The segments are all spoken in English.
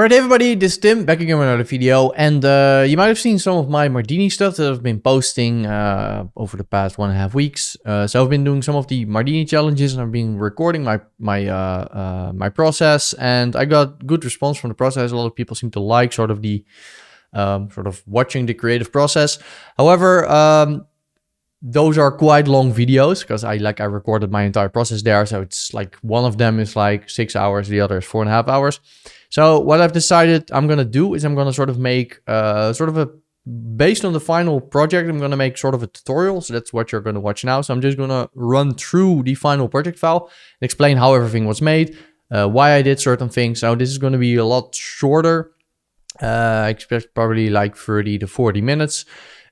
Alright everybody, this is Tim, back again with another video, and you might have seen some of my Mardini stuff that I've been posting over the past 1.5 weeks. So I've been doing some of the Mardini challenges, and I've been recording my process, and I got good response from the process. A lot of people seem to like sort of the watching the creative process. However, those are quite long videos because I recorded my entire process there. So it's like one of them is like 6 hours, the other is 4.5 hours. So what I've decided I'm going to do is I'm going to sort of make based on the final project, I'm going to make sort of a tutorial. So that's what you're going to watch now. So I'm just going to run through the final project file and explain how everything was made, why I did certain things. So this is going to be a lot shorter. I expect probably like 30 to 40 minutes.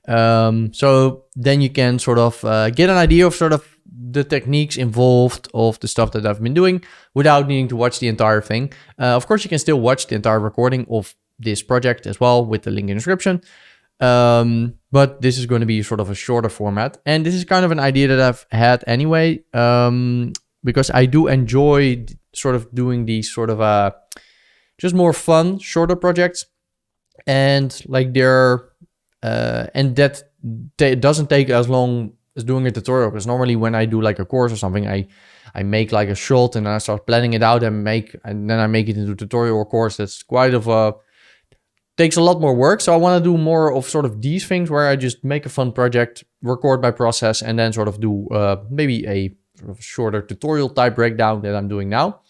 So then you can sort of get an idea of sort of the techniques involved of the stuff that I've been doing without needing to watch the entire thing. Of course, you can still watch the entire recording of this project as well with the link in the description. But this is going to be sort of a shorter format. And this is kind of an idea that I've had anyway, because I do enjoy sort of doing these sort of just more fun, shorter projects. And like and that doesn't take as long as doing a tutorial, because normally when I do like a course or something, I make like a shot and then I start planning it out and then I make it into a tutorial or course. That's quite takes a lot more work. So I want to do more of sort of these things where I just make a fun project, record my process, and then sort of do maybe a sort of shorter tutorial type breakdown that I'm doing now.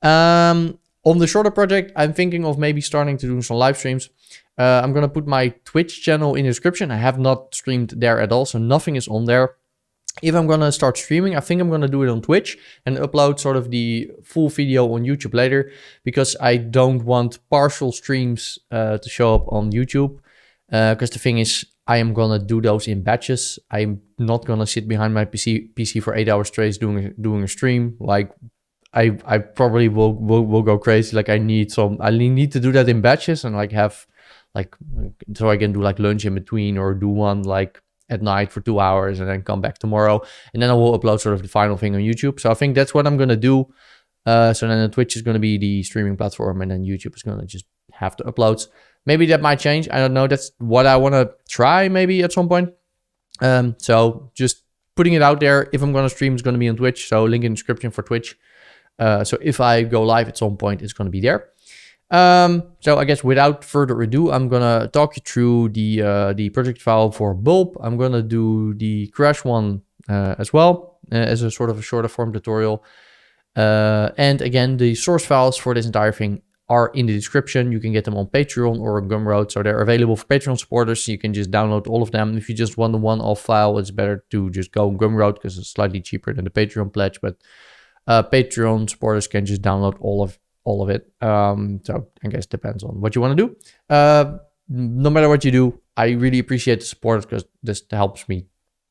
On the shorter project, I'm thinking of maybe starting to do some live streams. I'm going to put my Twitch channel in the description. I have not streamed there at all, so nothing is on there. If I'm going to start streaming, I think I'm going to do it on Twitch and upload sort of the full video on YouTube later, because I don't want partial streams to show up on YouTube. Because the thing is, I am going to do those in batches. I'm not going to sit behind my PC for 8 hours straight doing a stream. Like, I probably will go crazy. Like, I need to do that in batches and like have so I can do like lunch in between, or do one like at night for 2 hours and then come back tomorrow, and then I will upload sort of the final thing on YouTube. So I think that's what I'm going to do. So then the Twitch is going to be the streaming platform, and then YouTube is going to just have the uploads. Maybe that might change. I don't know. That's what I want to try maybe at some point. So just putting it out there. If I'm going to stream, it's going to be on Twitch. So link in the description for Twitch. So if I go live at some point, it's going to be there. So I guess without further ado, I'm gonna talk you through the project file for Bulb. I'm gonna do the crash one as well as a sort of a shorter form tutorial. And again, the source files for this entire thing are in the description. You can get them on Patreon or on Gumroad, so they're available for Patreon supporters. You can just download all of them. If you just want the one-off file, it's better to just go on Gumroad because it's slightly cheaper than the Patreon pledge. But Patreon supporters can just download all of it. So I guess it depends on what you want to do. No matter what you do, I really appreciate the support because this helps me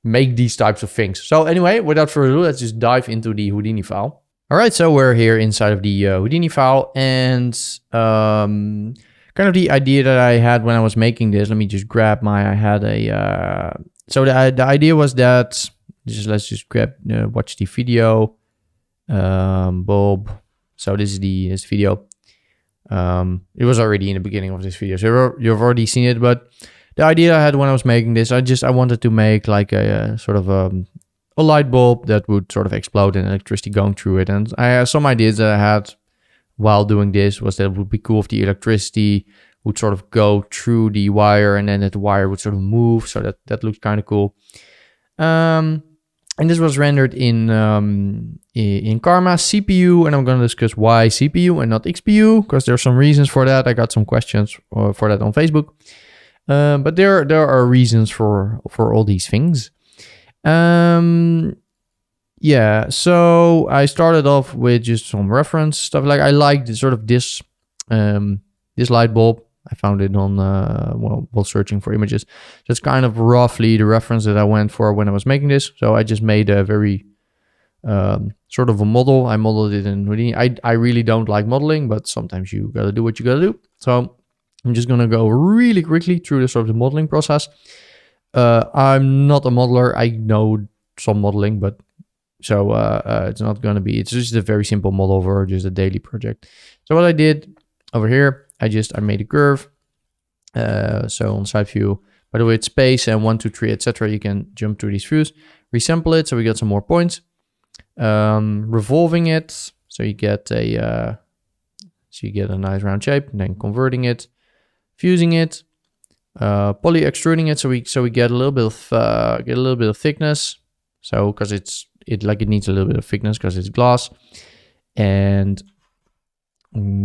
make these types of things. So anyway, without further ado, let's just dive into the Houdini file. All right, so we're here inside of the Houdini file, and kind of the idea that I had when I was making this. Let me just grab so the idea was that let's just watch the video. Bulb. So this is this video. It was already in the beginning of this video, so you've already seen it. But the idea I had when I was making this, I wanted to make like a sort of a light bulb that would sort of explode and electricity going through it. And some ideas that I had while doing this was that it would be cool if the electricity would sort of go through the wire, and then the wire would sort of move. So that looked kind of cool. And this was rendered in Karma CPU, and I'm going to discuss why CPU and not XPU, because there are some reasons for that. I got some questions for that on Facebook, but there are reasons for all these things. Yeah, so I started off with just some reference stuff. Like I liked sort of this light bulb. I found it on, while searching for images. That's kind of roughly the reference that I went for when I was making this. So I just made a very sort of a model. I modeled it in Houdini. I really don't like modeling, but sometimes you gotta do what you gotta do. So I'm just gonna go really quickly through the sort of the modeling process. I'm not a modeler. I know some modeling, but so it's just a very simple model for just a daily project. So what I did over here, I made a curve. So on side view, by the way, it's space and 1, 2, 3, etc. You can jump through these views, resample it, so we get some more points. Revolving it, so you get a nice round shape, and then converting it, fusing it, poly extruding it, so we get a little bit of thickness. So because it needs a little bit of thickness because it's glass, and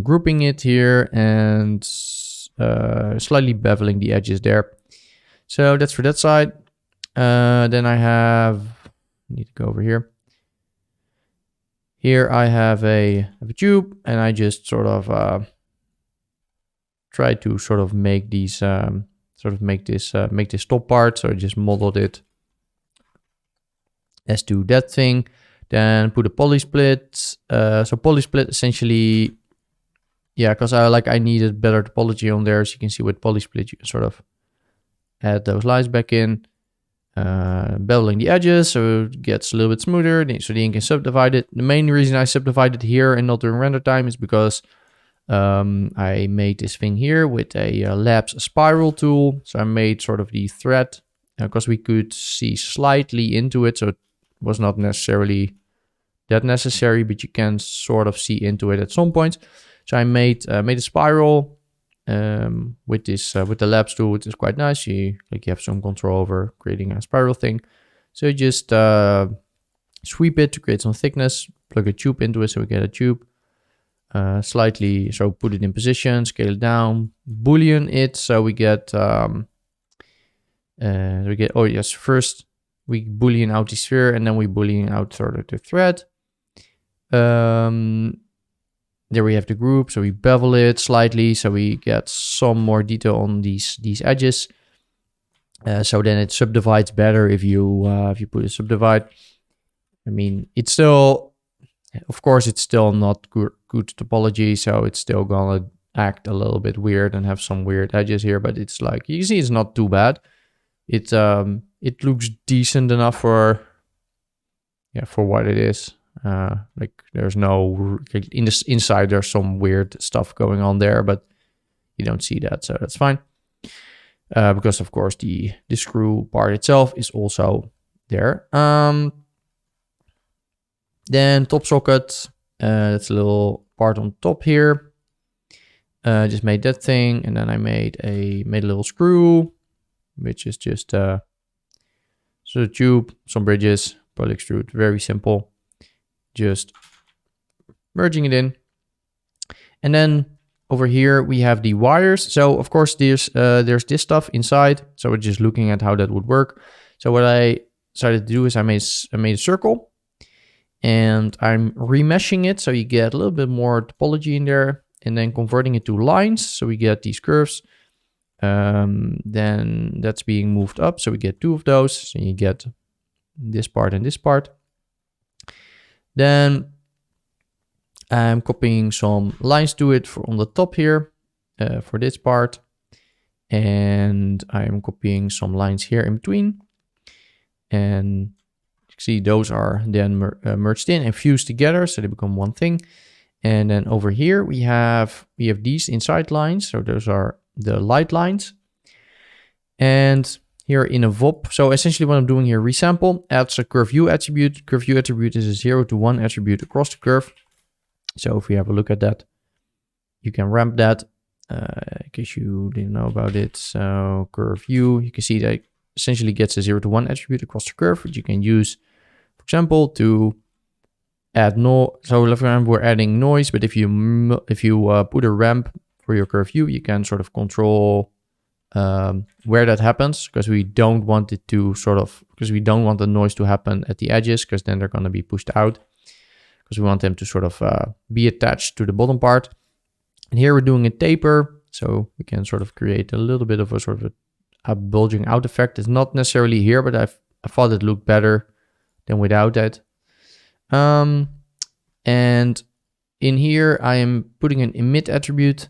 grouping it here and slightly beveling the edges there. So that's for that side. Then I need to go over here. Here I have a tube, and I just sort of try to sort of make these make this top part. So I just modeled it as to that thing. Then put a poly split. So poly split essentially, yeah, because I needed better topology on there. So you can see with poly split you can sort of add those lines back in. Beveling the edges so it gets a little bit smoother, so then you can subdivide it. The main reason I subdivided here and not during render time is because I made this thing here with a Labs spiral tool. So I made sort of the thread because we could see slightly into it, so it was not necessarily that necessary, but you can sort of see into it at some point. So I made a spiral with the Labs tool, which is quite nice. You have some control over creating a spiral thing. So you just sweep it to create some thickness, plug a tube into it, so we get a tube. Slightly, so put it in position, scale it down, boolean it, so we get first we boolean out the sphere, and then we boolean out sort of the thread. There we have the group, so we bevel it slightly, so we get some more detail on these edges. So then it subdivides better if you put a subdivide. I mean, it's still, of course, it's still not good topology, so it's still gonna act a little bit weird and have some weird edges here. But it's like you see, it's not too bad. It looks decent enough for what it is. There's no inside there's some weird stuff going on there, but you don't see that, so that's fine. Because of course the screw part itself is also there. Then top socket, that's a little part on top here. Just made that thing, and then I made a little screw, which is just so a tube, some bridges, poly extrude, very simple. Just merging it in. And then over here we have the wires. So of course there's this stuff inside. So we're just looking at how that would work. So what I decided to do is I made a circle, and I'm remeshing it so you get a little bit more topology in there, and then converting it to lines. So we get these curves. Then that's being moved up. So we get 2 of those. So you get this part and this part. Then I'm copying some lines to it on the top here for this part. And I'm copying some lines here in between. And you see those are then merged in and fused together, so they become one thing. And then over here we have these inside lines. So those are the light lines. And here in a VOP, so essentially what I'm doing here, resample, adds a curve view attribute. Curve view attribute is a 0 to 1 attribute across the curve. So if we have a look at that, you can ramp that in case you didn't know about it. So curve view, you can see that it essentially gets a 0 to 1 attribute across the curve, which you can use, for example, to add noise. So for example, we're adding noise, but if you put a ramp for your curve view, you can sort of control where that happens, because we don't want it to because we don't want the noise to happen at the edges, because then they're going to be pushed out, because we want them to sort of be attached to the bottom part. And here we're doing a taper, so we can sort of create a little bit of a sort of a bulging out effect. It's not necessarily here, but I thought it looked better than without that. And in here I am putting an emit attribute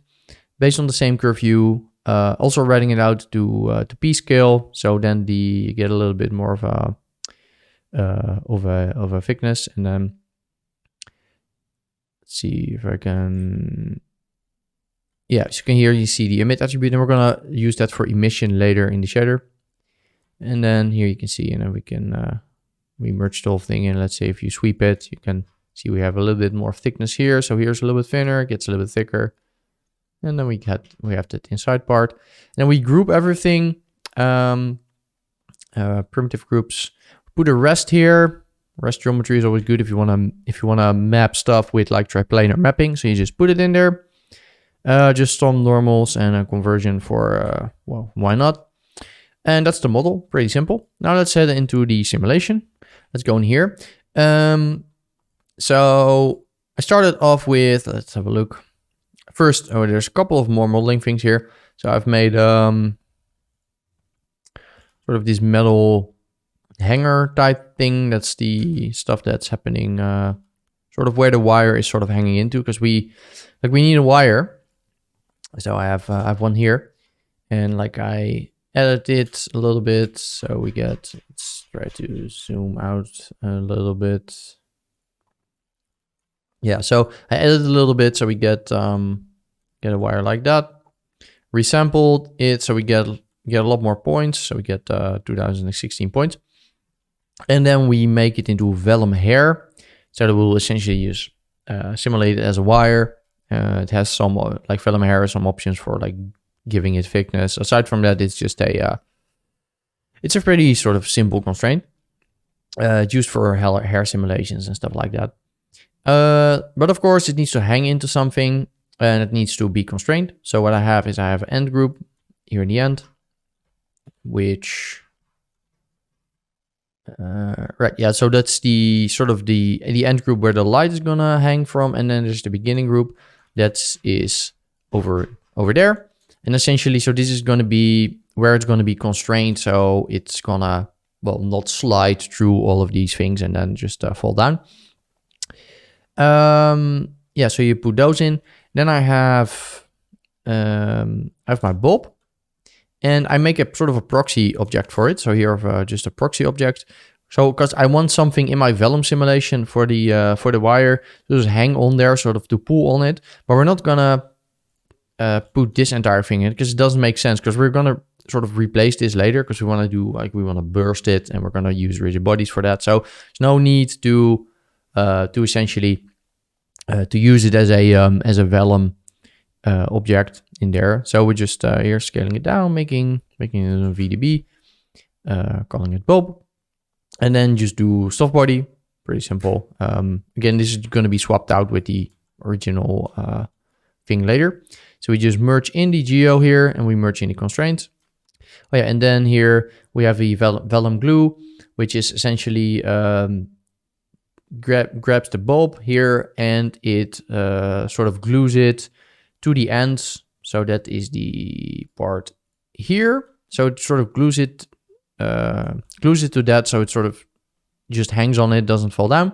based on the same curve view. Also writing it out to p scale, so then you get a little bit more of a thickness. And then let's see if I can Yeah, as you can here, you see the emit attribute, and we're gonna use that for emission later in the shader. And then here you can see, you know, we can we merge the whole thing in. Let's say if you sweep it, you can see we have a little bit more thickness here. So here's a little bit thinner, it gets a little bit thicker. And then we have that inside part. Then we group everything, primitive groups. Put a rest here. Rest geometry is always good if you wanna map stuff with like triplanar mapping. So you just put it in there. Just some normals and a conversion for well, why not? And that's the model, pretty simple. Now let's head into the simulation. Let's go in here. So I started off with, let's have a look. First, there's a couple of more modeling things here. So I've made sort of this metal hanger type thing. That's the stuff that's happening, sort of where the wire is sort of hanging into, because we need a wire. So I have one here, and like I edited it a little bit, so we get, let's try to zoom out a little bit. Yeah, so I edited a little bit, so we get a wire like that. Resampled it, so we get a lot more points, so we get 2016 points. And then we make it into Vellum hair, so that we'll essentially use simulate it as a wire. It has some, like Vellum hair, some options for like giving it thickness. Aside from that, it's just it's a pretty sort of simple constraint. It's used for hair simulations and stuff like that. But of course, it needs to hang into something, and it needs to be constrained. So what I have is I have an end group here in the end, which right, yeah, so that's the sort of the end group where the light is gonna hang from, and then there's the beginning group that is over there. And essentially, so this is gonna be where it's gonna be constrained, so it's gonna, well, not slide through all of these things and then just fall down. Yeah, so you put those in. Then I have my bulb, and I make a sort of a proxy object for it. So here I have just a proxy object. So because I want something in my Vellum simulation for the wire to just hang on there, sort of to pull on it. But we're not gonna put this entire thing in, because it doesn't make sense, because we're gonna sort of replace this later, because we want to do, like, we want to burst it, and we're gonna use rigid bodies for that. So there's no need to essentially to use it as a Vellum object in there. So we're just here scaling it down, making it a VDB, calling it bulb, and then just do soft body. Pretty simple. Again, this is going to be swapped out with the original thing later. So we just merge in the geo here, and we merge in the constraints. Oh yeah, and then here we have the Vellum glue, which is essentially grabs the bulb here, and it sort of glues it to the ends. So that is the part here. So it sort of glues it to that, so it sort of just hangs on it, doesn't fall down.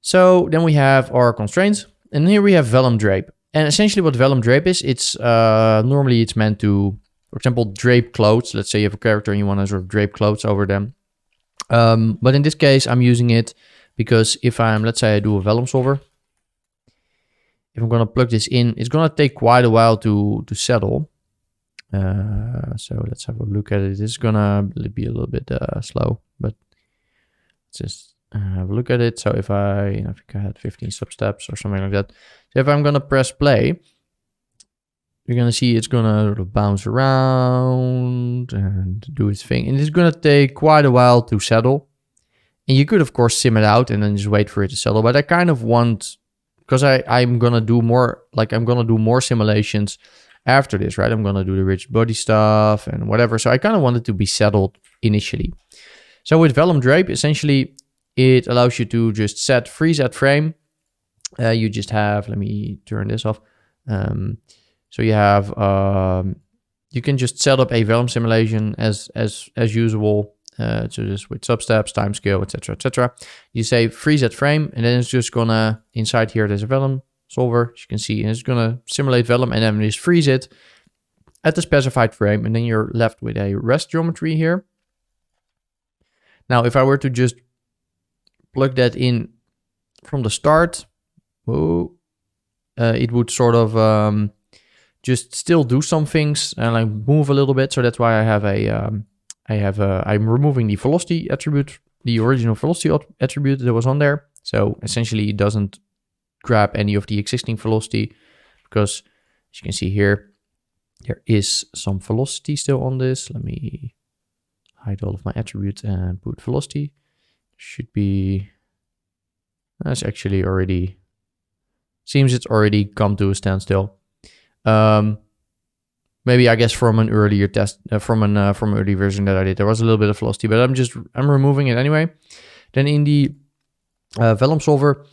So then we have our constraints, and here we have Vellum drape. And essentially what Vellum drape is, it's normally it's meant to, for example, drape clothes. Let's say you have a character and you want to sort of drape clothes over them. But in this case, I'm using it because if let's say I do a Vellum solver, if I'm going to plug this in, it's going to take quite a while to settle. So let's have a look at it. This is going to be a little bit slow, but let's just have a look at it. So if I think I had 15 substeps or something like that. So if I'm going to press play, you're going to see it's going to sort of bounce around and do its thing. And it's going to take quite a while to settle. And you could, of course, sim it out and then just wait for it to settle. But I kind of want, because I'm going to do more, like I'm going to do more simulations after this, right? I'm going to do the rigid body stuff and whatever. So I kind of want it to be settled initially. So with Vellum drape, essentially, it allows you to just freeze at frame. You just have, let me turn this off. So you have, you can just set up a Vellum simulation as usual. So just with substeps, timescale, etc., etc. You say freeze at frame, and then it's just gonna, inside here, there's a Vellum solver, as you can see, and it's gonna simulate Vellum, and then just freeze it at the specified frame, and then you're left with a rest geometry here. Now, if I were to just plug that in from the start, whoa, it would sort of just still do some things and like move a little bit. So that's why I have I'm removing the velocity attribute, the original velocity attribute that was on there. So essentially it doesn't grab any of the existing velocity, because as you can see here, there is some velocity still on this. Let me hide all of my attributes and put velocity. Should be, that's actually already, seems it's already come to a standstill. Maybe I guess from an earlier test, from an early version that I did, there was a little bit of velocity, but I'm removing it anyway. Then in the Vellum solver,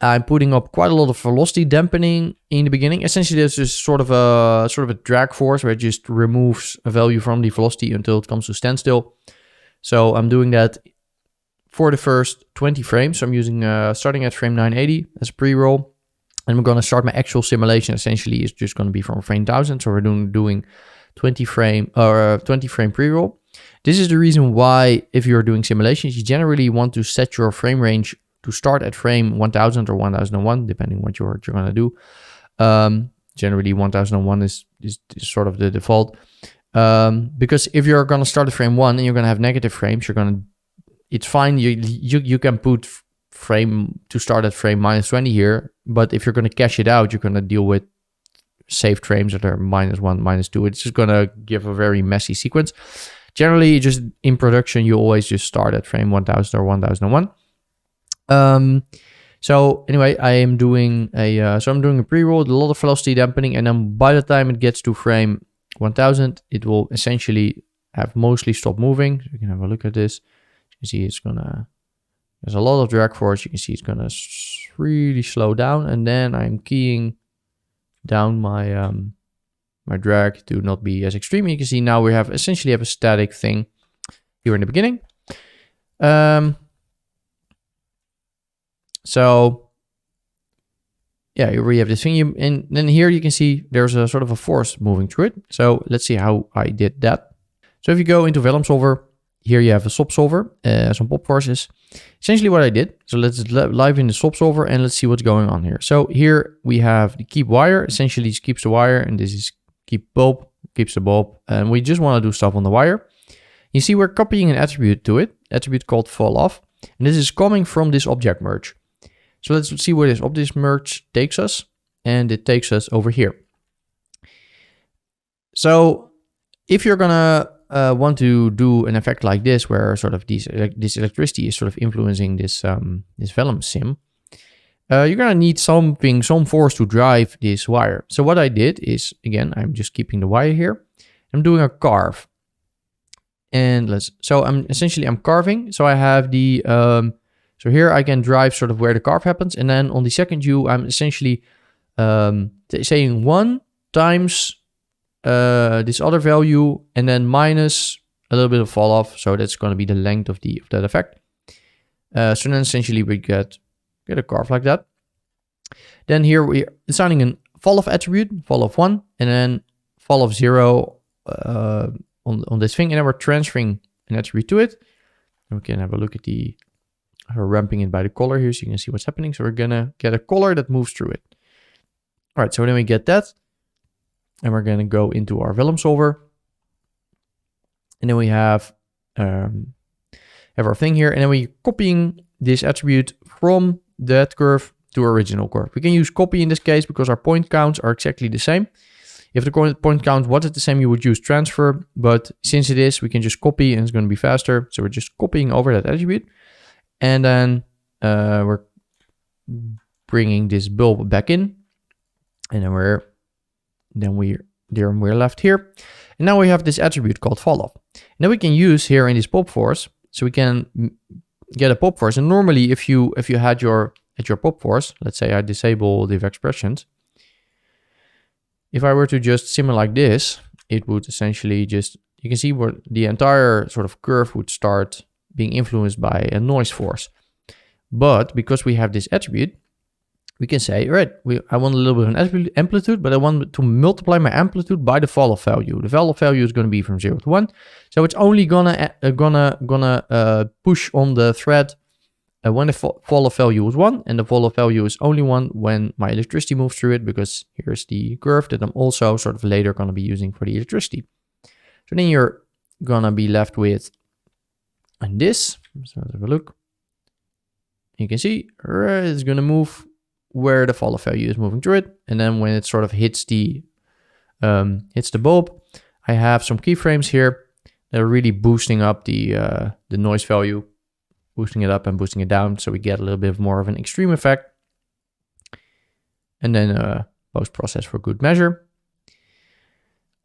I'm putting up quite a lot of velocity dampening in the beginning. Essentially, there's just sort of a drag force where it just removes a value from the velocity until it comes to standstill. So I'm doing that for the first 20 frames. So I'm using starting at frame 980 as a pre-roll. And we're going to start my actual simulation. Essentially, is just going to be from frame 1000. So we're doing 20 frame pre-roll. This is the reason why, if you're doing simulations, you generally want to set your frame range to start at frame 1000 or 1001, depending what you're going to do. Generally, 1001 is sort of the default. Because if you're going to start at frame 1 and you're going to have negative frames, it's fine. You can put frame to start at frame -20 here, but if you're going to cache it out, you're going to deal with saved frames that are -1, -2. It's just going to give a very messy sequence. Generally, just in production, you always just start at frame 1000 or 1001. So anyway, I'm doing a pre-roll, a lot of velocity dampening, and then by the time it gets to frame 1000, it will essentially have mostly stopped moving. So you can have a look at this. You can see there's a lot of drag force. You can see it's gonna really slow down, and then I'm keying down my my drag to not be as extreme. You can see now we essentially have a static thing here in the beginning. So yeah, here we have this thing, and then here you can see there's a sort of a force moving through it. So let's see how I did that. So if you go into Vellum solver, here you have a swap solver, some pop forces. Essentially what I did, so let's live in the swap solver and let's see what's going on here. So here we have the keep wire, essentially this keeps the wire, and this is keep bulb, keeps the bulb, and we just want to do stuff on the wire. You see we're copying an attribute to it, attribute called fall off, and this is coming from this object merge. So let's see where this object merge takes us, and it takes us over here. So if you're gonna want to do an effect like this, where sort of this electricity is sort of influencing this this Vellum sim, you're gonna need some force to drive this wire. So what I did is, again, I'm just keeping the wire here. I'm doing a carve, and I'm carving. So I have the so here I can drive sort of where the carve happens, and then on the second U, I'm essentially saying 1 times this other value, and then minus a little bit of fall off. So that's going to be the length of that effect. So then essentially we get a carve like that. Then here we're assigning a fall off attribute, fall off 1, and then fall off 0 on this thing, and then we're transferring an attribute to it. And we can have a look at we're ramping it by the color here, so you can see what's happening. So we're gonna get a color that moves through it. All right, so then we get that. And we're going to go into our Vellum solver. And then we have our thing here. And then we're copying this attribute from that curve to our original curve. We can use copy in this case because our point counts are exactly the same. If the point count wasn't the same, you would use transfer. But since it is, we can just copy and it's going to be faster. So we're just copying over that attribute. And then we're bringing this bulb back in. And then we're left here, and now we have this attribute called fall off. And then we can use here in this pop force, so we can get a pop force. And normally, if you had your pop force, let's say I disable the expressions. If I were to just simulate like this, it would essentially you can see where the entire sort of curve would start being influenced by a noise force. But because we have this attribute, we can say, right, I want a little bit of an amplitude, but I want to multiply my amplitude by the fall off value. The fall off value is going to be from 0 to 1. So it's only gonna push on the thread when the fall of value is 1, and the fall of value is only 1 when my electricity moves through it, because here's the curve that I'm also sort of later going to be using for the electricity. So then you're going to be left with this. So let's have a look. You can see it's going to move where the fall of value is moving through it. And then when it sort of hits the bulb, I have some keyframes here that are really boosting up the noise value, boosting it up and boosting it down, so we get a little bit more of an extreme effect. And then post-process for good measure.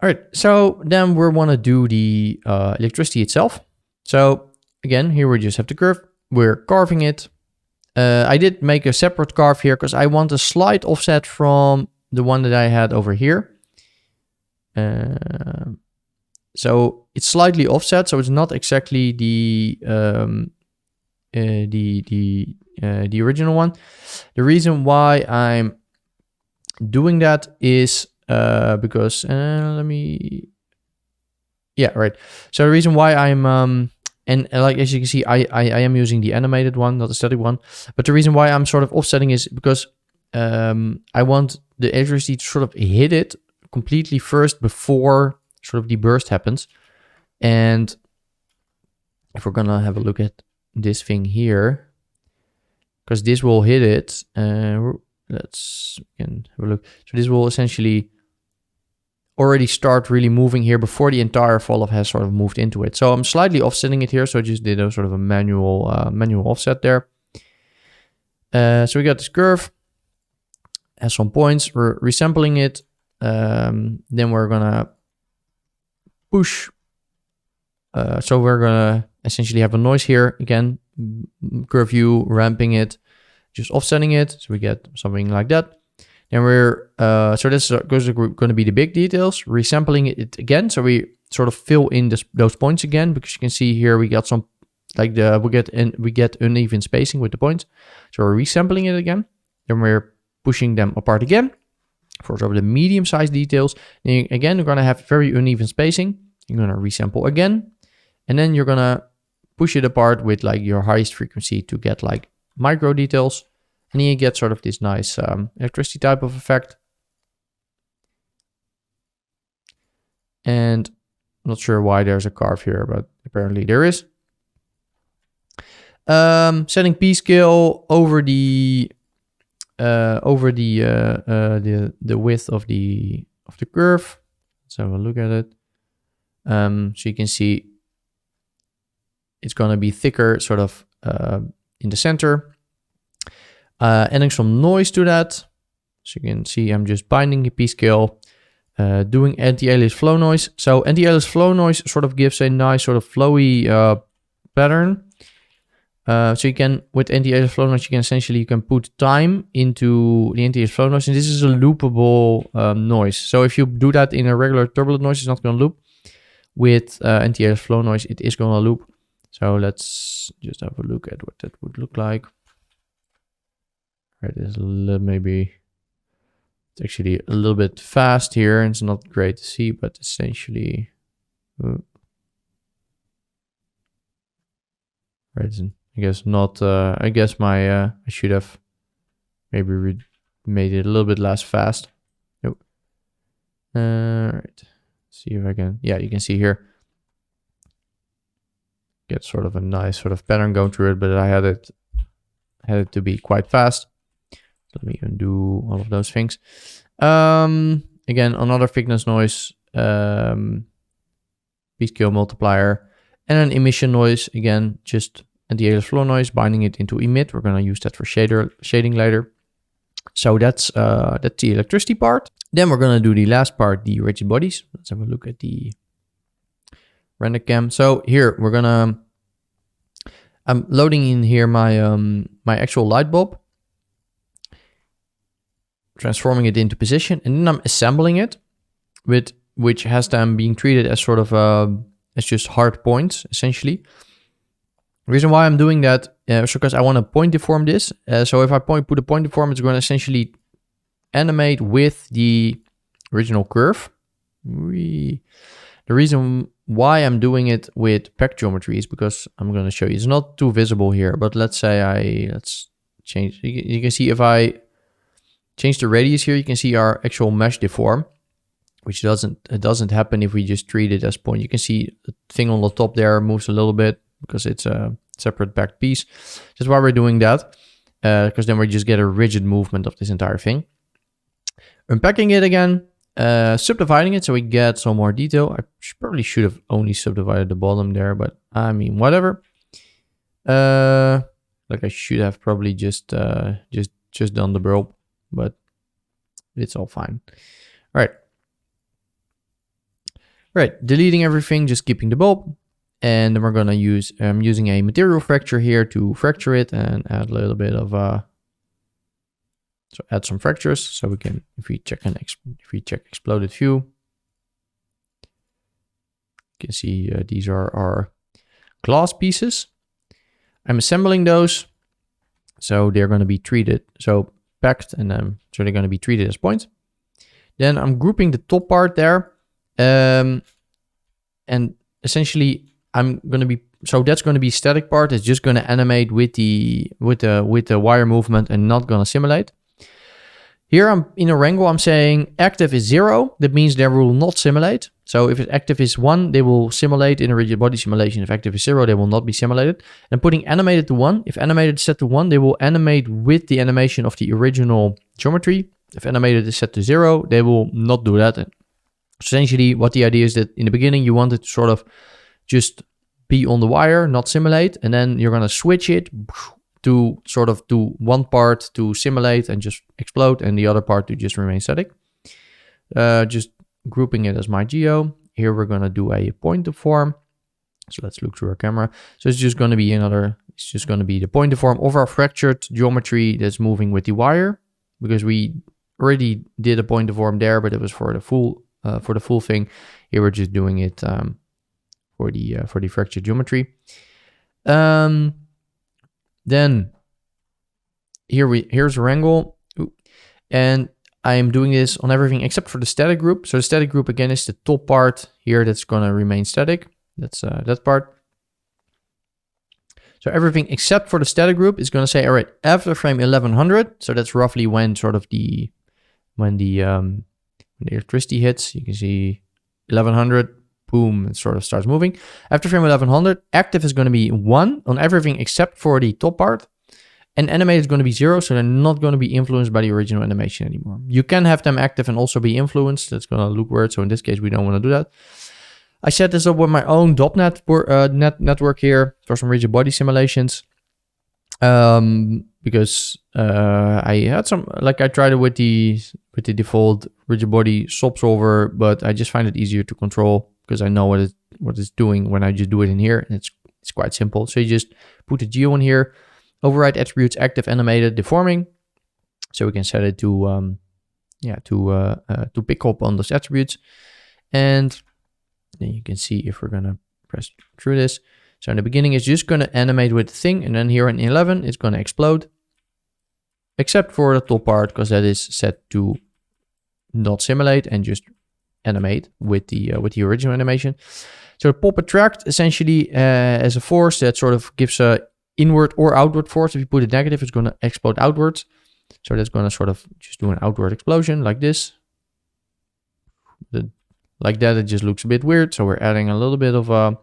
All right, so then we want to do the electricity itself. So again, here we just have the curve. We're carving it. I did make a separate carve here because I want a slight offset from the one that I had over here. So it's slightly offset, so it's not exactly the original one. The reason why I'm doing that is because So the reason why I'm and like as you can see, I am using the animated one, not the static one. But the reason why I'm sort of offsetting is because I want the electricity to sort of hit it completely first before sort of the burst happens. And if we're gonna have a look at this thing here, because this will hit it, let's again have a look. So this will essentially already start really moving here before the entire fall off has sort of moved into it. So I'm slightly offsetting it here. So I just did a sort of a manual offset there. So we got this curve, has some points. We're resampling it. Then we're gonna push. So we're gonna essentially have a noise here again, curve view, ramping it, just offsetting it. So we get something like that. And we're, so this is going to be the big details, resampling it again. So we sort of fill in those points again, because you can see here we got some, like we get uneven spacing with the points. So we're resampling it again. Then we're pushing them apart again for sort of the medium-sized details. And again, you're going to have very uneven spacing. You're going to resample again. And then you're going to push it apart with like your highest frequency to get like micro details. And then you get sort of this nice electricity type of effect. And I'm not sure why there's a carve here, but apparently there is. Setting P scale over the width of the curve. Let's have a look at it. So you can see it's going to be thicker, sort of in the center. Adding some noise to that. So you can see I'm just binding the P scale, doing anti-alias flow noise. So anti-alias flow noise sort of gives a nice sort of flowy pattern. So you can, with anti-alias flow noise, you can put time into the anti-alias flow noise, and this is a loopable noise. So if you do that in a regular turbulent noise, it's not going to loop. With anti-alias flow noise, it is going to loop. So let's just have a look at what that would look like. Right, it's a little, maybe it's actually a little bit fast here, and it's not great to see, but essentially, right, I guess not. I guess I should have maybe made it a little bit less fast. Nope. Right. See if I can. Yeah, you can see here. Get sort of a nice sort of pattern going through it, but I had it to be quite fast. Let me undo all of those things. Again, another thickness noise, P-scale multiplier, and an emission noise. Again, just anti-alias flow noise, binding it into emit. We're going to use that for shading later. So that's the electricity part. Then we're going to do the last part, the rigid bodies. Let's have a look at the render cam. So here we're gonna, I'm loading in here my my actual light bulb, transforming it into position, and then I'm assembling it with which has them being treated as sort of as just hard points essentially. The reason why I'm doing that is because I want to point deform this. So if I put a point deform, it's going to essentially animate with the original curve. The reason why I'm doing it with packed geometry is because I'm going to show you. It's not too visible here, but let's say let's change. You can see if I change the radius here, you can see our actual mesh deform, which doesn't happen if we just treat it as point. You can see the thing on the top there moves a little bit because it's a separate backed piece. That's why we're doing that, because then we just get a rigid movement of this entire thing. Unpacking it again, subdividing it so we get some more detail. I probably should have only subdivided the bottom there, but I mean, whatever. Like I should have probably just done the bulb, but it's all fine. All right. Right, deleting everything, just keeping the bulb. And then we're gonna use, using a material fracture here to fracture it and add a little bit of, so add some fractures. So we can, if we check exploded view, you can see these are our glass pieces. I'm assembling those. So they're gonna be treated, so packed, and then, so they're gonna be treated as points. Then I'm grouping the top part there. And essentially I'm going to be, so that's going to be static part. It's just going to animate with the wire movement and not going to simulate. Here I'm in a wrangle, I'm saying active is 0. That means they will not simulate. So if active is 1, they will simulate in a rigid body simulation. If active is 0, they will not be simulated. And putting animated to 1, if animated is set to 1, they will animate with the animation of the original geometry. If animated is set to 0, they will not do that. Essentially, what the idea is that in the beginning, you want it to sort of just be on the wire, not simulate. And then you're going to switch it to sort of do one part to simulate and just explode, and the other part to just remain static. Just grouping it as my geo. Here we're going to do a point deform. So let's look through our camera. So it's just going to be it's just going to be the point deform of our fractured geometry that's moving with the wire, because we already did a point deform there, but it was for the full thing. Here we're just doing it for the fractured geometry. Then here's a wrangle, and I am doing this on everything except for the static group. So the static group again is the top part here that's going to remain static. That's that part. So everything except for the static group is going to say, all right, after frame 1100. So that's roughly when sort of when the electricity hits. You can see 1100. Boom, it sort of starts moving. After frame 1100, active is going to be 1 on everything except for the top part. And animate is going to be 0, so they're not going to be influenced by the original animation anymore. You can have them active and also be influenced. That's going to look weird, so in this case, we don't want to do that. I set this up with my own .NET network here for some rigid body simulations. Because I had some, like I tried it with the default rigid body SOP solver, but I just find it easier to control because I know what it's doing when I just do it in here, and it's quite simple. So you just put the geo in here, override attributes active, animated, deforming, so we can set it to pick up on those attributes, and then you can see if we're gonna press through this. So in the beginning, it's just gonna animate with the thing, and then here in 11, it's gonna explode, except for the top part because that is set to not simulate and just animate with the original animation. So pop attract essentially as a force that sort of gives a inward or outward force. If you put it negative, it's going to explode outwards. So that's going to sort of just do an outward explosion like this. Like that, it just looks a bit weird. So we're adding a little bit of a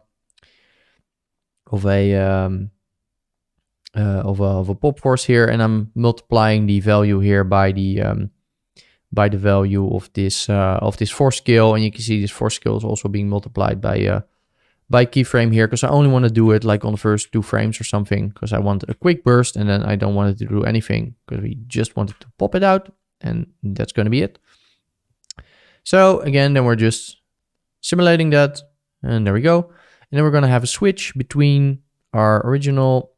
pop force here, and I'm multiplying the value here by the value of this force scale, and you can see this force scale is also being multiplied by keyframe here, because I only want to do it like on the first 2 frames or something, because I want a quick burst, and then I don't want it to do anything because we just wanted to pop it out, and that's going to be it. So again, then we're just simulating that, and there we go. And then we're going to have a switch between our original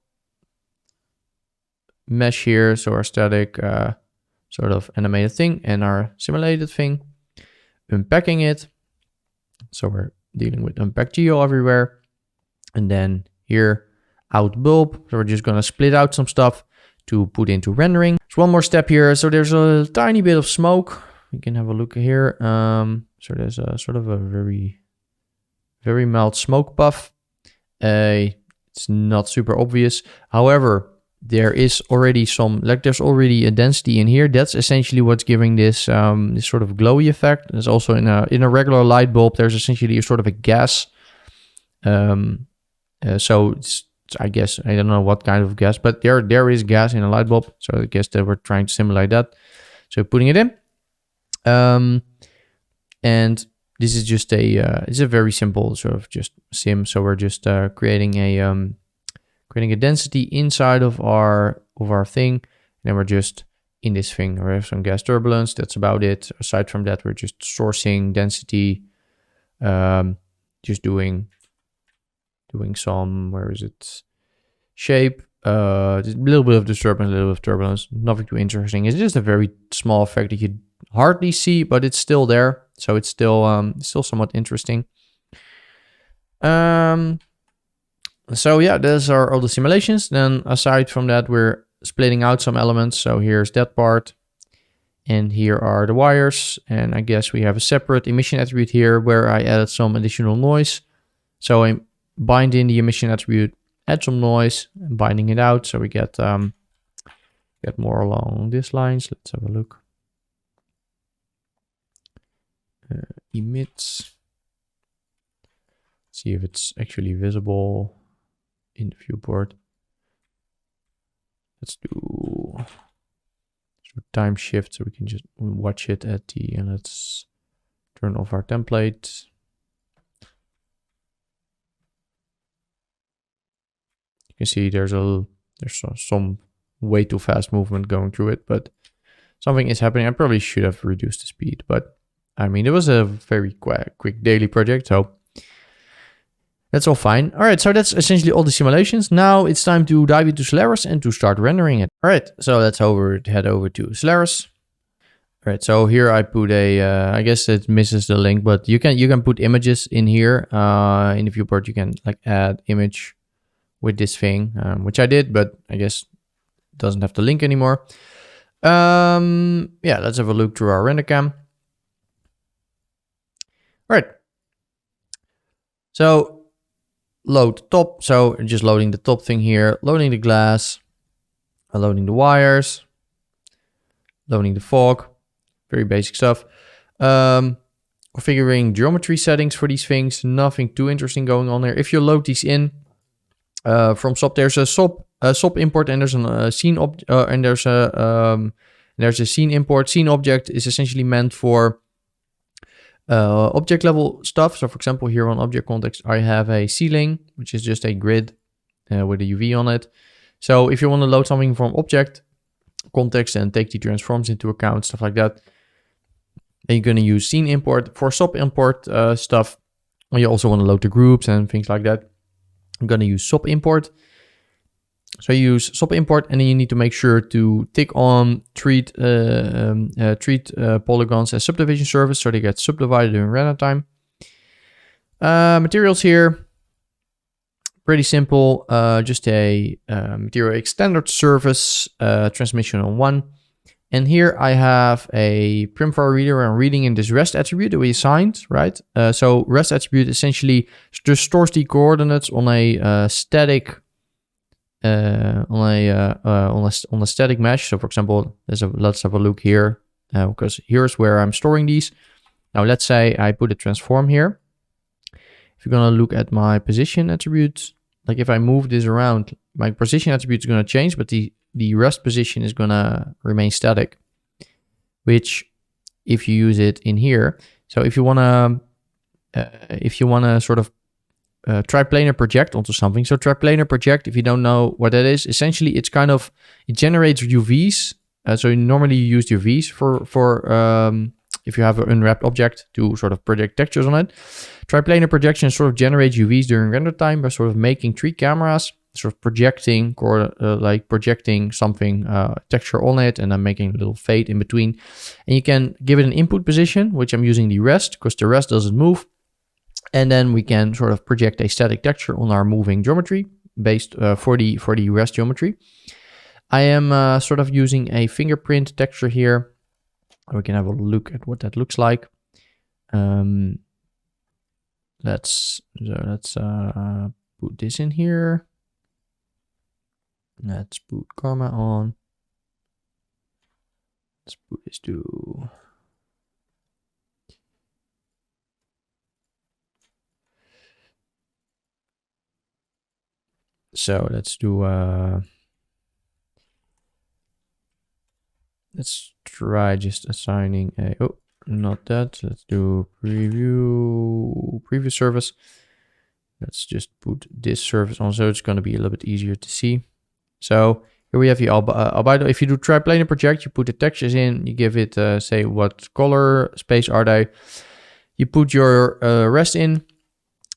mesh here, so our static sort of animated thing, and our simulated thing, unpacking it. So we're dealing with unpack geo everywhere. And then here, out bulb. So we're just going to split out some stuff to put into rendering. There's one more step here. So there's a tiny bit of smoke. You can have a look here. So there's a sort of a very very mild smoke puff. It's not super obvious. However, there is already there's already a density in here. That's essentially what's giving this this sort of glowy effect. There's also in a regular light bulb, there's essentially a sort of a gas. So I guess, I don't know what kind of gas, but there is gas in a light bulb. So I guess they were trying to simulate that. So putting it in. And this is just it's a very simple sort of just sim. So we're just creating a density inside of our thing. And then we're just in this thing. We have some gas turbulence. That's about it. Aside from that, we're just sourcing density. Just doing some, where is it? Shape. Just a little bit of disturbance, a little bit of turbulence. Nothing too interesting. It's just a very small effect that you hardly see, but it's still there. So it's still somewhat interesting. So yeah, those are all the simulations. Then aside from that, we're splitting out some elements. So here's that part. And here are the wires. And I guess we have a separate emission attribute here where I added some additional noise. So I bind in the emission attribute, add some noise, and binding it out. So we get more along these lines. Let's have a look. Emits. See if it's actually visible in the viewport. Let's do time shift so we can just watch it at the, and let's turn off our template. You can see there's some way too fast movement going through it, but something is happening. I probably should have reduced the speed, but I mean, it was a very quick daily project, so that's all fine. All right, so that's essentially all the simulations. Now it's time to dive into Solaris and to start rendering it. All right, so let's head over to Solaris. All right, so here I put I guess it misses the link, but you can put images in here. In the viewport, you can like add image with this thing, which I did, but I guess it doesn't have the link anymore. Yeah, let's have a look through our render cam. All right. So load top. So just loading the top thing here, loading the glass, loading the wires, loading the fog, very basic stuff. Configuring geometry settings for these things. Nothing too interesting going on there. If you load these in from SOP, there's a SOP import and there's a scene and there's a scene import. Scene object is essentially meant for object level stuff. So for example, here on object context, I have a ceiling, which is just a grid with a UV on it. So if you want to load something from object context and take the transforms into account, stuff like that, then you're going to use scene import. For SOP import stuff, you also want to load the groups and things like that. I'm going to use SOP import. So you use SOP import, and then you need to make sure to tick on treat polygons as subdivision surface, so they get subdivided during render time. Materials here, pretty simple. Just a material standard surface transmission on 1. And here I have a Primfire reader and reading in this rest attribute that we assigned, right? So rest attribute essentially just stores the coordinates on a static on a static mesh. So for example, let's have a look here, because here's where I'm storing these. Now let's say I put a transform here. If you're gonna look at my position attributes, like if I move this around, my position attribute is gonna change, but the rest position is gonna remain static. Which, if you use it in here, so if you wanna sort of triplanar project onto something. So triplanar project, if you don't know what that is, essentially it generates UVs. So normally you use UVs for if you have an unwrapped object to sort of project textures on it. Triplanar projection sort of generates UVs during render time by sort of making 3 cameras, sort of projecting something texture on it, and then making a little fade in between. And you can give it an input position, which I'm using the rest because the rest doesn't move. And then we can sort of project a static texture on our moving geometry based for the rest geometry. I am sort of using a fingerprint texture here. We can have a look at what that looks like. let's put this in here. Let's put karma on. Let's put this to. So let's do. Let's try just assigning a. Oh, not that. Let's do preview service. Let's just put this service on, so it's going to be a little bit easier to see. So here we have the albedo. If you do triplanar project, you put the textures in, you give it, say, what color space are they. You put your rest in,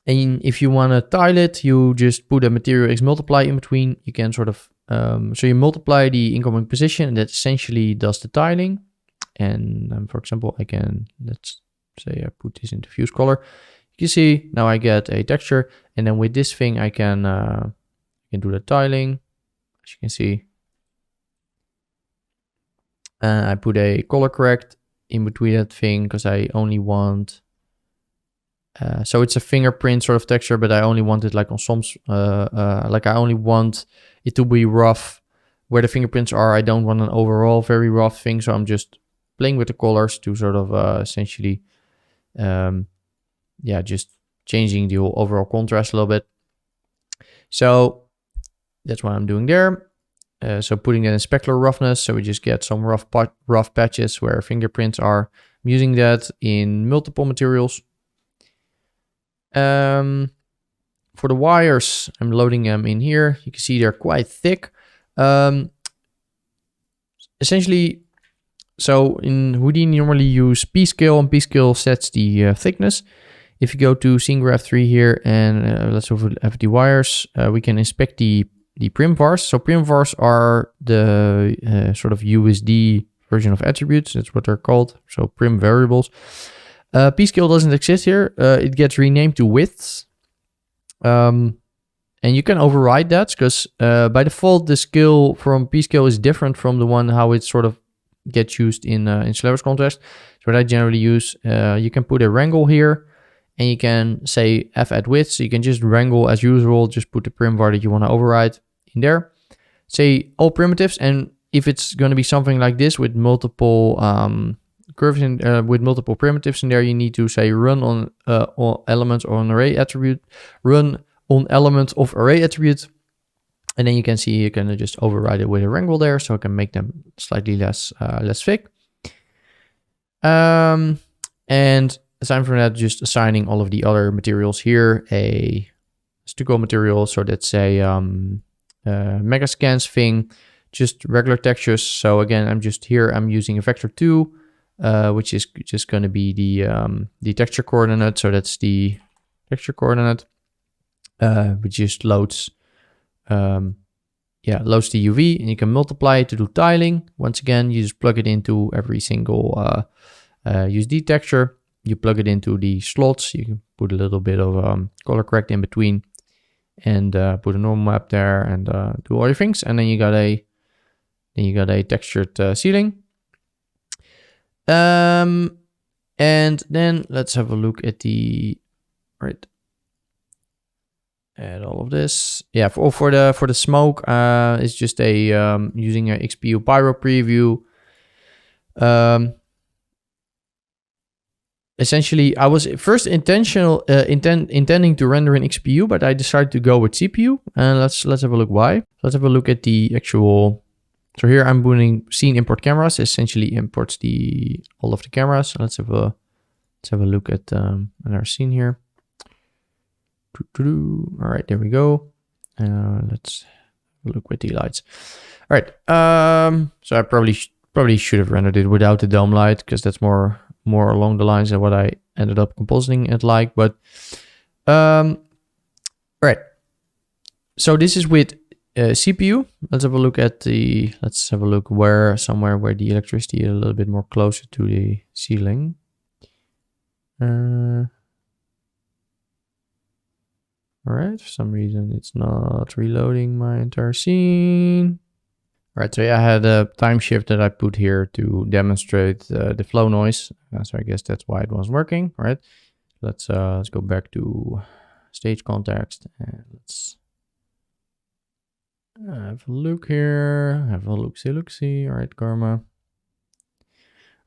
and if you want to tile it, you just put a material x multiply in between. You can sort of, so you multiply the incoming position, and that essentially does the tiling. And for example, I can, let's say I put this in diffuse color. You see, now I get a texture, and then with this thing, I can do the tiling. As you can see, I put a color correct in between that thing because I only want, so it's a fingerprint sort of texture, but I only want it like on some, like I only want it to be rough where the fingerprints are. I don't want an overall very rough thing, so I'm just playing with the colors to sort of essentially, yeah, just changing the overall contrast a little bit. So that's what I'm doing there. So putting it in specular roughness, so we just get some rough patches where fingerprints are. I'm using that in multiple materials. For the wires, I'm loading them in here. You can see they're quite thick. Essentially, so in Houdini, you normally use p-scale, and p-scale sets the thickness. If you go to scene graph 3 here, and let's have the wires, we can inspect the prim vars. So prim vars are the sort of USD version of attributes. That's what they're called. So prim variables. P-scale doesn't exist here. It gets renamed to widths. And you can override that because by default, the scale from p-scale is different from the one how it sort of gets used in Solaris contrast. So what I generally use, you can put a wrangle here. And you can say f at width, so you can just wrangle as usual, just put the prim var that you want to override in there. Say all primitives, and if it's going to be something like this with multiple curves in, with multiple primitives in there, you need to say run on element or an array attribute, run on element of array attribute, and then you can see you can just override it with a wrangle there, so I can make them slightly less thick. And aside from that, just assigning all of the other materials here a stucco material. So that's a megascans thing, just regular textures. So again, I'm using a vector 2, which is just going to be the texture coordinate. So that's the texture coordinate, which just loads the UV, and you can multiply it to do tiling. Once again, you just plug it into every single USD texture. You plug it into the slots. You can put a little bit of color correct in between, and put a normal map there, and do all your things. And then you got a textured ceiling. And then let's have a look at at all of this. Yeah, for the smoke, it's just a using a XPU pyro preview. Essentially, I was first intending to render in XPU, but I decided to go with CPU. And let's have a look why. Let's have a look at the actual. So here I'm doing scene import cameras. Essentially imports all of the cameras. Let's have a look at our scene here. All right, there we go. Let's look with the lights. All right. So I probably should have rendered it without the dome light, because that's more along the lines of what I ended up compositing it like. But all right, so this is with CPU. Let's have a look at somewhere where the electricity is a little bit more closer to the ceiling. All right, for some reason it's not reloading my entire scene. All right, so yeah, I had a time shift that I put here to demonstrate the flow noise. So I guess that's why it wasn't working. All right, Let's go back to stage context and let's have a look here. Have a look-see. All right, Karma.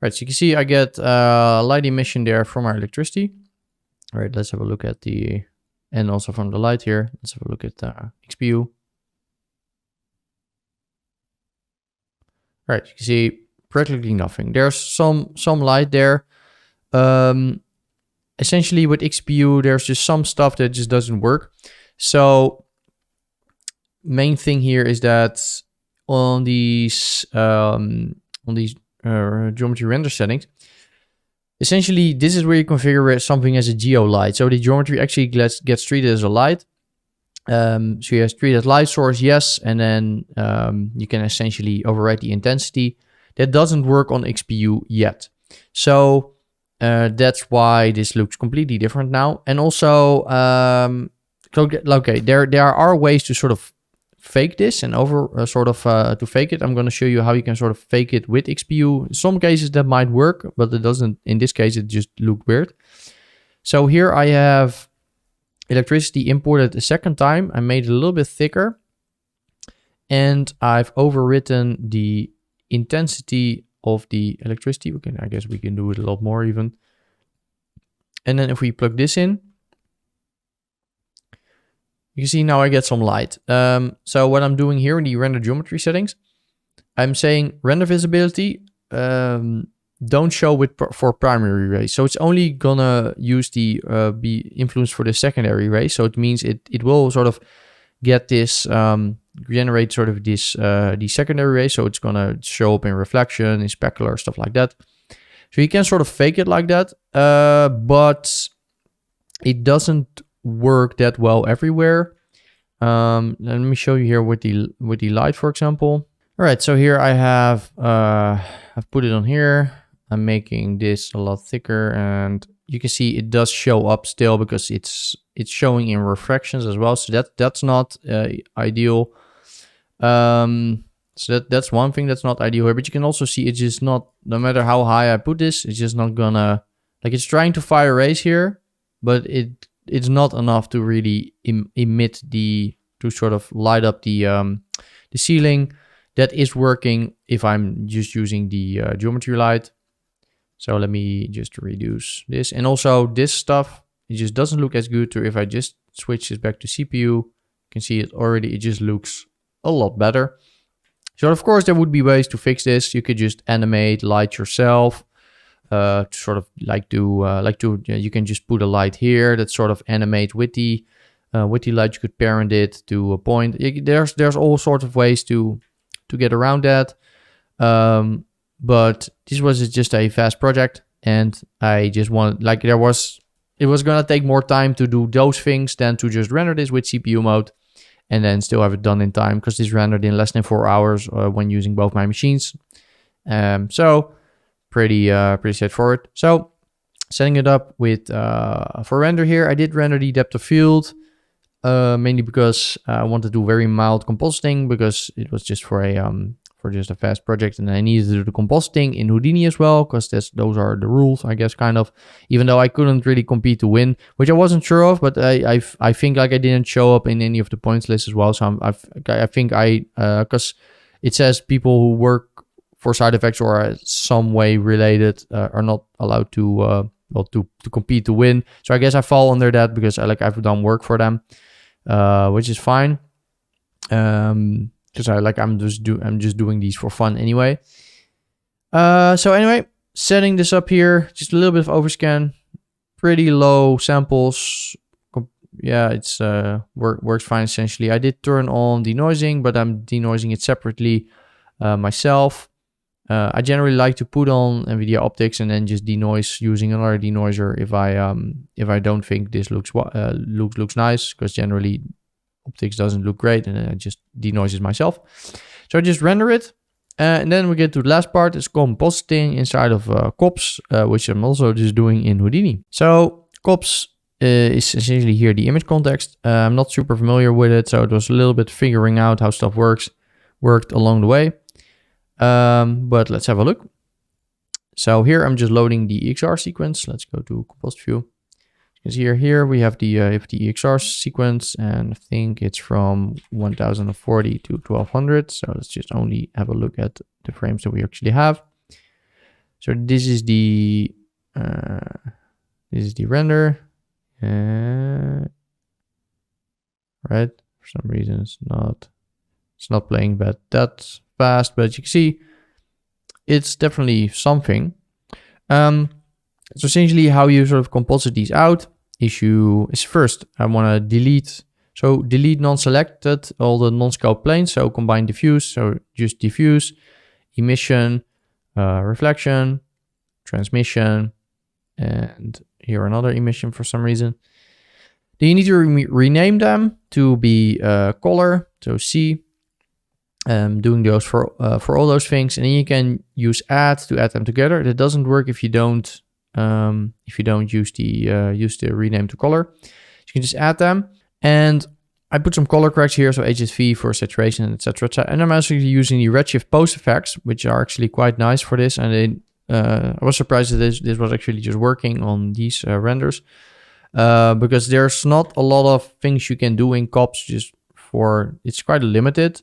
Right, so you can see I get light emission there from our electricity. All right, let's have a look at the, and also from the light here. Let's have a look at XPU. All right, you can see practically nothing. There's some light there. Essentially with XPU, there's just some stuff that just doesn't work. So main thing here is that on these geometry render settings, essentially this is where you configure something as a geo light. So the geometry actually gets treated as a light. So you have treated as light source, yes, and then you can essentially override the intensity. That doesn't work on XPU yet. So that's why this looks completely different now. And also, okay, there are ways to sort of fake this and to fake it. I'm going to show you how you can sort of fake it with XPU. In some cases that might work, but it doesn't. In this case, it just looked weird. So here I have electricity imported a second time. I made it a little bit thicker, and I've overwritten the intensity of the electricity. I guess we can do it a lot more even. And then if we plug this in, you can see now I get some light. So what I'm doing here in the render geometry settings, I'm saying render visibility don't show for primary rays. So it's only gonna use the be influenced for the secondary ray. So it means it will sort of get this generate sort of this the secondary ray. So it's gonna show up in reflection, in specular, stuff like that. So you can sort of fake it like that, but it doesn't work that well everywhere. Let me show you here with the light, for example. All right, so here I have I've put it on here. I'm making this a lot thicker, and you can see it does show up still because it's showing in refractions as well. So that's not ideal. So that's one thing that's not ideal here. But you can also see it's just not, no matter how high I put this, it's just not gonna, like, it's trying to fire rays here, but it's not enough to really emit to sort of light up the ceiling. That is working if I'm just using the geometry light. So let me just reduce this. And also this stuff, it just doesn't look as good. Or if I just switch this back to CPU, you can see it just looks a lot better. So of course there would be ways to fix this. You could just animate light yourself. Sort of you can just put a light here that sort of animate with the light. You could parent it to a point. There's all sorts of ways to get around that. But this was just a fast project, and I just wanted, like, it was gonna take more time to do those things than to just render this with CPU mode and then still have it done in time, because this rendered in less than 4 hours when using both my machines. So pretty straightforward. So setting it up with for render here, I did render the depth of field mainly because I wanted to do very mild compositing, because it was just for just a fast project, and I needed to do the compositing in Houdini as well, because those are the rules, I guess, kind of. Even though I couldn't really compete to win, which I wasn't sure of, but I think like I didn't show up in any of the points lists as well. So I think because it says people who work for side effects or are some way related are not allowed to compete to win. So I guess I fall under that because I've done work for them, which is fine. Because I'm just doing these for fun anyway. So anyway, setting this up here, just a little bit of overscan, pretty low samples. Yeah, it's works fine essentially. I did turn on denoising, but I'm denoising it separately myself. I generally like to put on NVIDIA optics and then just denoise using another denoiser if I don't think this looks nice, because generally optics doesn't look great, and then I just denoise it myself. So I just render it, and then we get to the last part. It's compositing inside of COPS, which I'm also just doing in Houdini. So COPS is essentially here the image context. I'm not super familiar with it, so it was a little bit figuring out how stuff worked along the way. But let's have a look. So here I'm just loading the EXR sequence. Let's go to Composite View. can see here we have the EXR sequence, and I think it's from 1040 to 1200. So let's just only have a look at the frames that we actually have. So this is the render, right? For some reason it's not playing that fast, but you can see it's definitely something. So essentially how you sort of composite these out is first I want to delete. So delete non-selected, all the non-scope planes. So combine diffuse, so just diffuse, emission, reflection, transmission, and here another emission for some reason. Then you need to rename them to be color, so C. Doing those for all those things, and then you can use add to add them together. That doesn't work if you don't use the rename to color. You can just add them, and I put some color corrects here, so HSV for saturation, etc. And I'm actually using the redshift post effects, which are actually quite nice for this. And I was surprised that this was actually just working on these renders, because there's not a lot of things you can do in Cops. It's quite limited.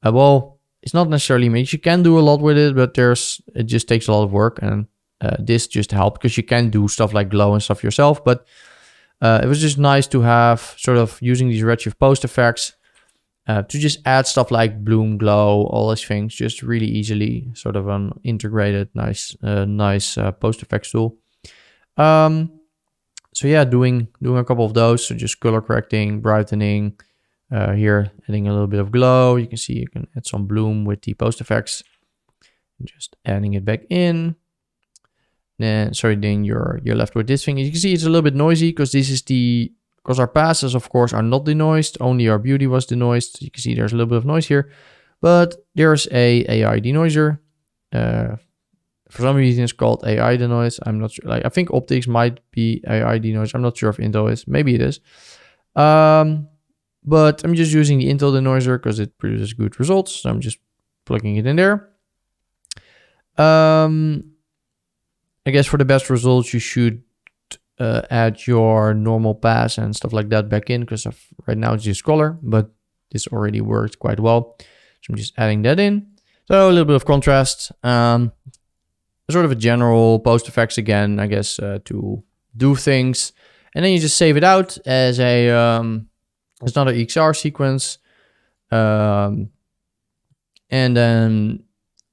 Well, it's not necessarily means you can do a lot with it, but it just takes a lot of work, and this just helped because you can do stuff like glow and stuff yourself. But it was just nice to have sort of using these redshift post effects to just add stuff like bloom, glow, all these things just really easily. Sort of an integrated, nice post effects tool. So yeah, doing a couple of those. So just color correcting, brightening. Here, adding a little bit of glow. You can see you can add some bloom with the post effects. Just adding it back in. Then you're left with this thing. As you can see, it's a little bit noisy because our passes, of course, are not denoised. Only our beauty was denoised. You can see there's a little bit of noise here, but there's a AI denoiser. For some reason, it's called AI denoise. I'm not sure. I think optics might be AI denoise. I'm not sure if Intel is. Maybe it is. But I'm just using the Intel denoiser because it produces good results. So I'm just plugging it in there. I guess for the best results, you should add your normal pass and stuff like that back in, because right now it's just color, but this already worked quite well. So I'm just adding that in. So a little bit of contrast. Sort of a general post effects again, I guess, to do things. And then you just save it out as it's another EXR sequence. And then,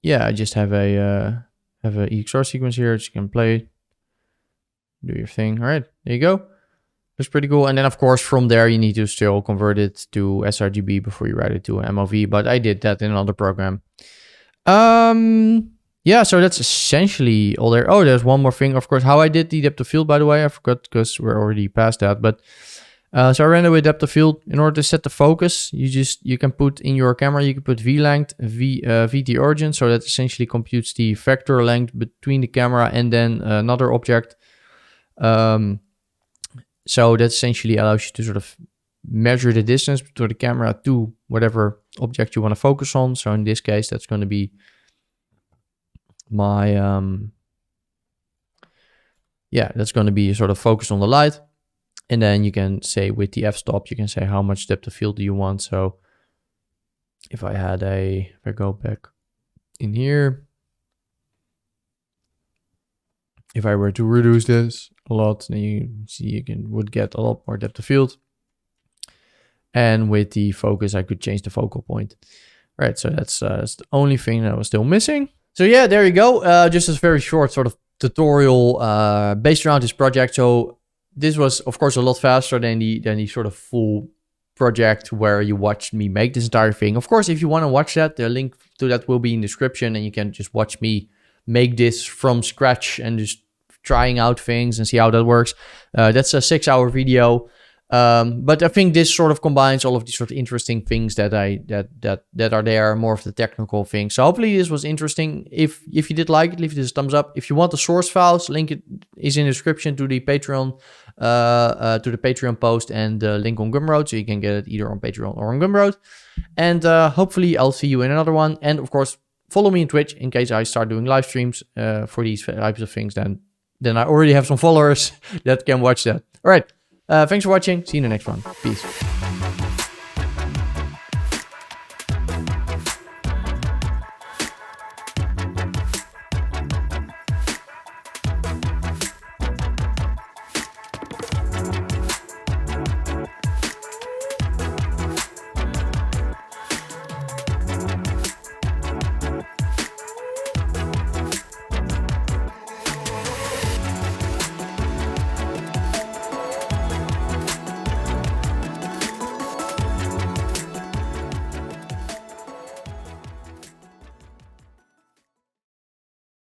yeah, I just have a EXR sequence here that you can play. Do your thing. All right, there you go. Looks pretty cool. And then, of course, from there, you need to still convert it to sRGB before you write it to an MOV. But I did that in another program. Yeah, so that's essentially all there. Oh, there's one more thing. Of course, how I did the depth of field, by the way, I forgot because we're already past that. But so I render with depth of field. In order to set the focus, you can put in your camera, you can put V length, VT origin. So that essentially computes the vector length between the camera and then another object. So that essentially allows you to sort of measure the distance between the camera to whatever object you want to focus on. So in this case, that's going to be my, that's going to be sort of focused on the light. And then you can say with the f-stop, you can say how much depth of field do you want. So if I go back in here, if I were to reduce this a lot, then you see you would get a lot more depth of field. And with the focus, I could change the focal point. Right, so that's the only thing that was still missing. So yeah, there you go. Just a very short sort of tutorial based around this project. So this was, of course, a lot faster than the sort of full project where you watched me make this entire thing. Of course, if you want to watch that, the link to that will be in the description, and you can just watch me make this from scratch and just trying out things and see how that works. That's a 6-hour video. But I think this sort of combines all of these sort of interesting things that are there, more of the technical things. So hopefully this was interesting. If you did like it, leave this a thumbs up. If you want the source files, link it is in the description to the Patreon post and the link on Gumroad, so you can get it either on Patreon or on Gumroad. And hopefully I'll see you in another one. And of course, follow me on Twitch in case I start doing live streams for these types of things. Then then I already have some followers that can watch that. All right. Thanks for watching. See you in the next one. Peace.